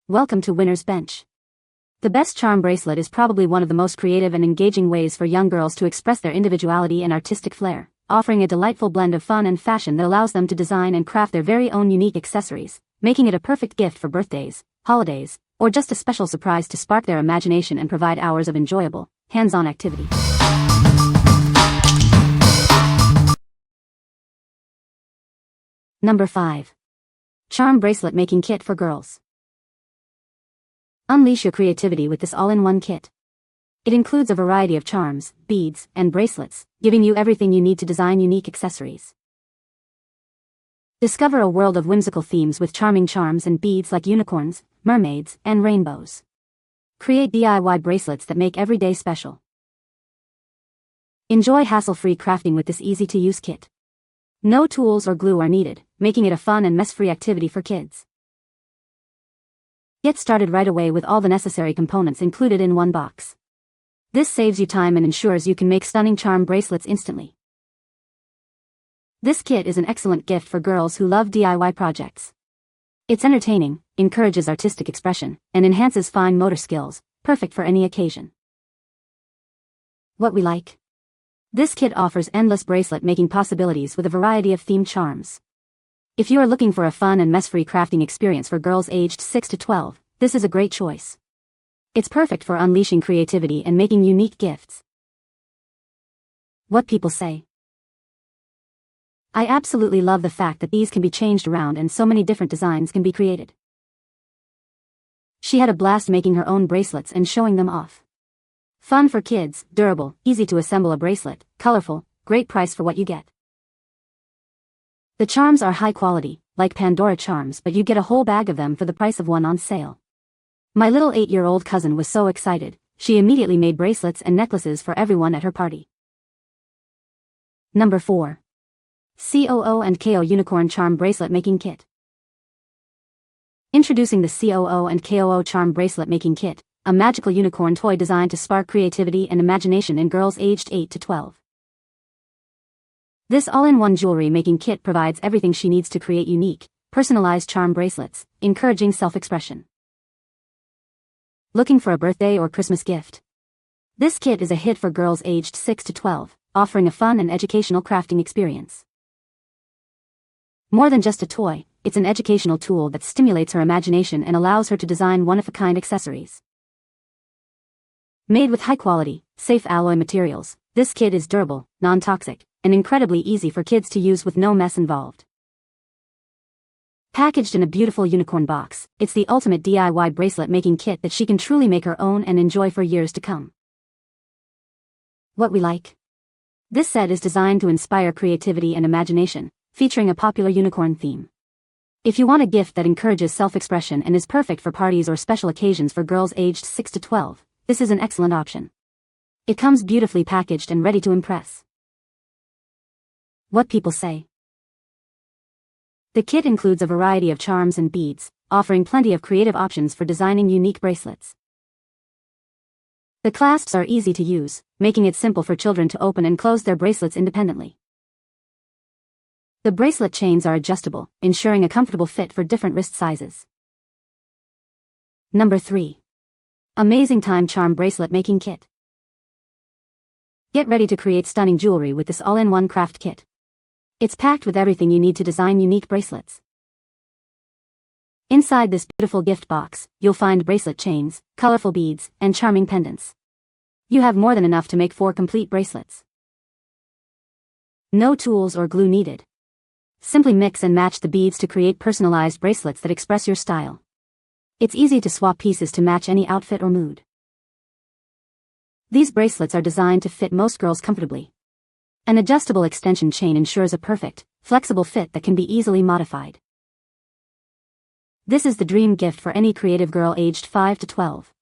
Welcome to Winner's Bench. The best charm bracelet is probably one of the most creative and engaging ways for young girls to express their individuality and artistic flair, offering a delightful blend of fun and fashion that allows them to design and craft their very own unique accessories, making it a perfect gift for birthdays, holidays, or just a special surprise to spark their imagination and provide hours of enjoyable, hands-on activity. Number 5. Charm Bracelet Making Kit for Girls. Unleash your creativity with this all-in-one kit. It includes a variety of charms, beads, and bracelets, giving you everything you need to design unique accessories. Discover a world of whimsical themes with charming charms and beads like unicorns, mermaids, and rainbows. Create DIY bracelets that make every day special. Enjoy hassle-free crafting with this easy-to-use kit. No tools or glue are needed, making it a fun and mess-free activity for kids. Get started right away with all the necessary components included in one box. This saves you time and ensures you can make stunning charm bracelets instantly. This kit is an excellent gift for girls who love DIY projects. It's entertaining, encourages artistic expression, and enhances fine motor skills, perfect for any occasion. What we like. This kit offers endless bracelet-making possibilities with a variety of themed charms. If you are looking for a fun and mess-free crafting experience for girls aged 6 to 12, this is a great choice. It's perfect for unleashing creativity and making unique gifts. What people say. I absolutely love the fact that these can be changed around and so many different designs can be created. She had a blast making her own bracelets and showing them off. Fun for kids, durable, easy to assemble a bracelet, colorful, great price for what you get. The charms are high quality, like Pandora charms, but you get a whole bag of them for the price of one on sale. My little 8-year-old cousin was so excited, she immediately made bracelets and necklaces for everyone at her party. Number 4. COO&KOO Unicorn Charm Bracelet Making Kit. Introducing the COO&KOO Charm Bracelet Making Kit, a magical unicorn toy designed to spark creativity and imagination in girls aged 8 to 12. This all-in-one jewelry making kit provides everything she needs to create unique, personalized charm bracelets, encouraging self-expression. Looking for a birthday or Christmas gift? This kit is a hit for girls aged 6 to 12, offering a fun and educational crafting experience. More than just a toy, it's an educational tool that stimulates her imagination and allows her to design one-of-a-kind accessories. Made with high-quality, safe alloy materials, this kit is durable, non-toxic, and incredibly easy for kids to use with no mess involved. Packaged in a beautiful unicorn box, it's the ultimate DIY bracelet making kit that she can truly make her own and enjoy for years to come. What we like. This set is designed to inspire creativity and imagination, featuring a popular unicorn theme. If you want a gift that encourages self-expression and is perfect for parties or special occasions for girls aged 6 to 12, this is an excellent option. It comes beautifully packaged and ready to impress. What people say. The kit includes a variety of charms and beads, offering plenty of creative options for designing unique bracelets. The clasps are easy to use, making it simple for children to open and close their bracelets independently. The bracelet chains are adjustable, ensuring a comfortable fit for different wrist sizes. Number 3. Amazing Time Charm Bracelet Making Kit. Get ready to create stunning jewelry with this all-in-one craft kit. It's packed with everything you need to design unique bracelets. Inside this beautiful gift box, you'll find bracelet chains, colorful beads, and charming pendants. You have more than enough to make 4 complete bracelets. No tools or glue needed. Simply mix and match the beads to create personalized bracelets that express your style. It's easy to swap pieces to match any outfit or mood. These bracelets are designed to fit most girls comfortably. An adjustable extension chain ensures a perfect, flexible fit that can be easily modified. This is the dream gift for any creative girl aged 5 to 12.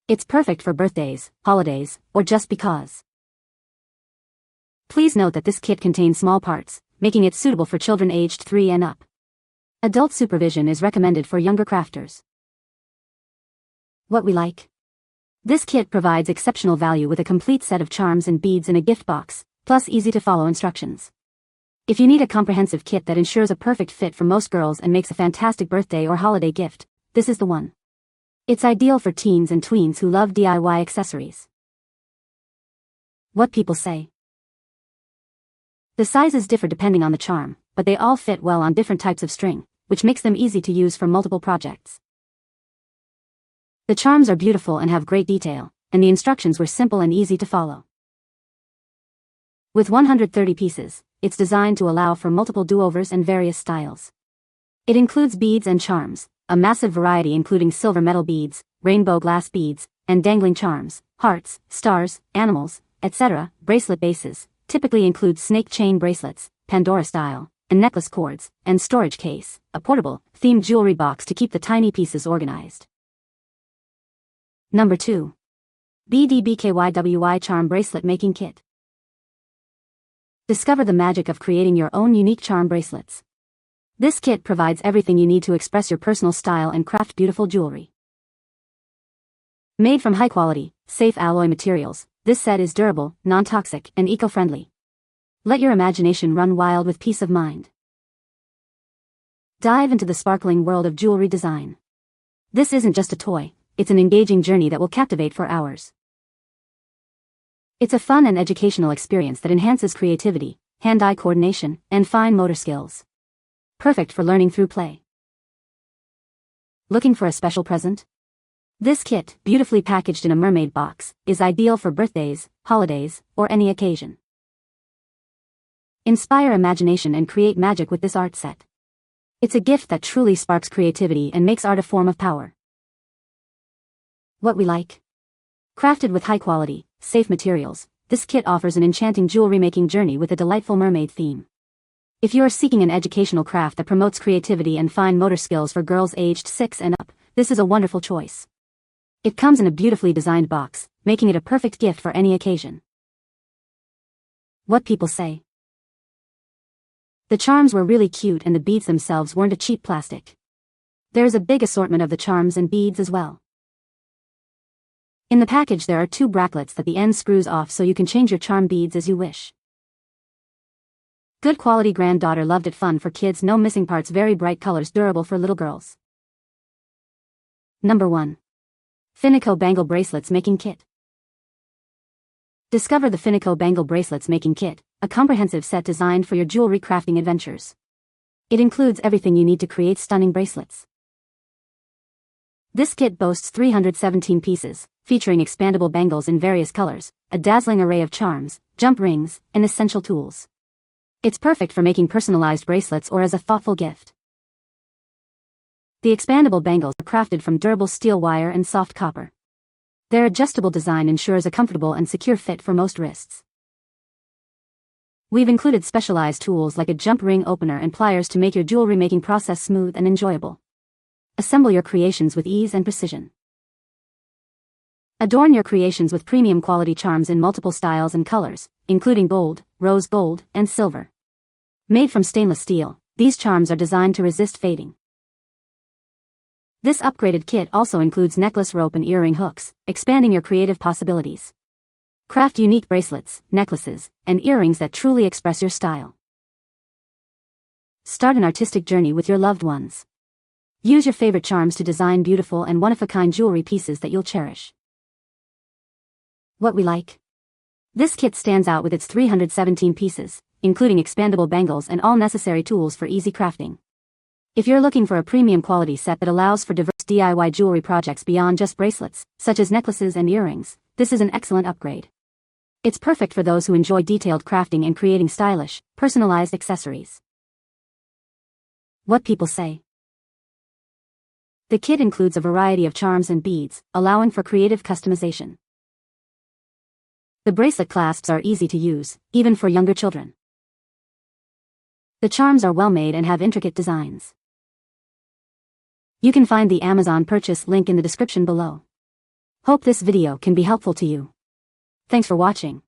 It's perfect for birthdays, holidays, or just because. Please note that this kit contains small parts, making it suitable for children aged 3 and up. Adult supervision is recommended for younger crafters. What we like. This kit provides exceptional value with a complete set of charms and beads in a gift box, plus easy-to-follow instructions. If you need a comprehensive kit that ensures a perfect fit for most girls and makes a fantastic birthday or holiday gift, this is the one. It's ideal for teens and tweens who love DIY accessories. What people say. The sizes differ depending on the charm, but they all fit well on different types of string, which makes them easy to use for multiple projects. The charms are beautiful and have great detail, and the instructions were simple and easy to follow. With 130 pieces, it's designed to allow for multiple do-overs and various styles. It includes beads and charms, a massive variety including silver metal beads, rainbow glass beads, and dangling charms, hearts, stars, animals, etc. Bracelet bases typically include snake chain bracelets, Pandora style, and necklace cords, and storage case, a portable, themed jewelry box to keep the tiny pieces organized. Number 2. BDBKYWY Charm Bracelet Making Kit. Discover the magic of creating your own unique charm bracelets. This kit provides everything you need to express your personal style and craft beautiful jewelry. Made from high-quality, safe alloy materials, this set is durable, non-toxic, and eco-friendly. Let your imagination run wild with peace of mind. Dive into the sparkling world of jewelry design. This isn't just a toy, it's an engaging journey that will captivate for hours. It's a fun and educational experience that enhances creativity, hand-eye coordination, and fine motor skills. Perfect for learning through play. Looking for a special present? This kit, beautifully packaged in a mermaid box, is ideal for birthdays, holidays, or any occasion. Inspire imagination and create magic with this art set. It's a gift that truly sparks creativity and makes art a form of power. What we like. Crafted with high-quality, safe materials, this kit offers an enchanting jewelry-making journey with a delightful mermaid theme. If you are seeking an educational craft that promotes creativity and fine motor skills for girls aged 6 and up, this is a wonderful choice. It comes in a beautifully designed box, making it a perfect gift for any occasion. What people say. The charms were really cute and the beads themselves weren't a cheap plastic. There's a big assortment of the charms and beads as well. In the package there are 2 bracelets that the end screws off so you can change your charm beads as you wish. Good quality granddaughter loved it, fun for kids, no missing parts, very bright colors, durable for little girls. Number 1. Phinicco Bangle Bracelets Making Kit. Discover the Phinicco Bangle Bracelets Making Kit, a comprehensive set designed for your jewelry crafting adventures. It includes everything you need to create stunning bracelets. This kit boasts 317 pieces, featuring expandable bangles in various colors, a dazzling array of charms, jump rings, and essential tools. It's perfect for making personalized bracelets or as a thoughtful gift. The expandable bangles are crafted from durable steel wire and soft copper. Their adjustable design ensures a comfortable and secure fit for most wrists. We've included specialized tools like a jump ring opener and pliers to make your jewelry making process smooth and enjoyable. Assemble your creations with ease and precision. Adorn your creations with premium quality charms in multiple styles and colors, including gold, rose gold, and silver. Made from stainless steel, these charms are designed to resist fading. This upgraded kit also includes necklace rope and earring hooks, expanding your creative possibilities. Craft unique bracelets, necklaces, and earrings that truly express your style. Start an artistic journey with your loved ones. Use your favorite charms to design beautiful and one-of-a-kind jewelry pieces that you'll cherish. What we like. This kit stands out with its 317 pieces, including expandable bangles and all necessary tools for easy crafting. If you're looking for a premium quality set that allows for diverse DIY jewelry projects beyond just bracelets, such as necklaces and earrings, this is an excellent upgrade. It's perfect for those who enjoy detailed crafting and creating stylish, personalized accessories. What people say. The kit includes a variety of charms and beads, allowing for creative customization. The bracelet clasps are easy to use, even for younger children. The charms are well made and have intricate designs. You can find the Amazon purchase link in the description below. Hope this video can be helpful to you. Thanks for watching.